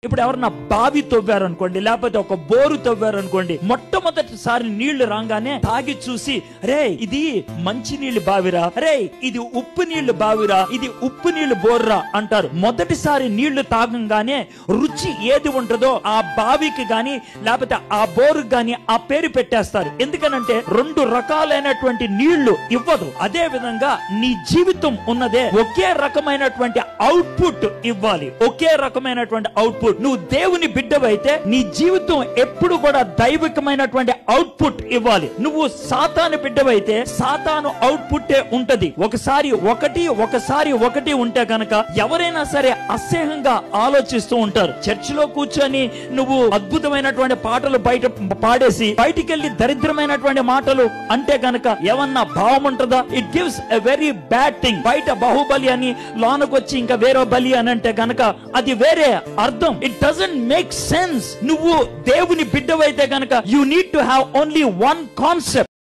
ఇప్పుడు ఎవరన్నా బావి తవ్వారు అనుకోండి, లేకపోతే ఒక బోరు తవ్వారు అనుకోండి, మొట్టమొదటిసారి నీళ్లు రాగానే తాగి చూసి, రే ఇది మంచి నీళ్లు బావిరా, రే ఇది ఉప్పు నీళ్లు బావిరా, ఇది ఉప్పు నీళ్లు బోర్రా అంటారు. మొదటిసారి నీళ్లు తాగంగానే రుచి ఏది ఉంటుందో ఆ బావికి గాని లేకపోతే ఆ బోరుకి గాని ఆ పేరు పెట్టేస్తారు. ఎందుకనంటే రెండు రకాలైనటువంటి నీళ్లు ఇవ్వదు. అదే విధంగా నీ జీవితం ఉన్నదే ఒకే రకమైనటువంటి అవుట్పుట్ ఇవ్వాలి, ఒకే రకమైనటువంటి అవుట్పుట్. నువ్వు దేవుని బిడ్డవైతే నీ జీవితం ఎప్పుడు కూడా దైవికమైనటువంటి అవుట్పుట్ ఇవ్వాలి. నువ్వు సాతాను బిడ్డవైతే సాతాను అవుట్పుట్ ఉంటది. ఒకసారి ఒకటి ఉంటే కనుక ఎవరైనా సరే అసహ్యంగా ఆలోచిస్తూ ఉంటారు. చర్చిలో కూర్చొని నువ్వు అద్భుతమైనటువంటి పాటలు బయట పాడేసి బయటికి వెళ్ళి దరిద్రమైనటువంటి మాటలు అంటే కనుక ఏమన్నా భావం ఉంటుందా? It gives a very bad thing. బయట బాహుబలి అని లోనకొచ్చి ఇంకా వేరే బలి అని అంటే కనుక అది వేరే అర్థం. It doesn't make sense. నువ్వు దేవుని బిడ్డవైతే కనుక you need to have only one concept.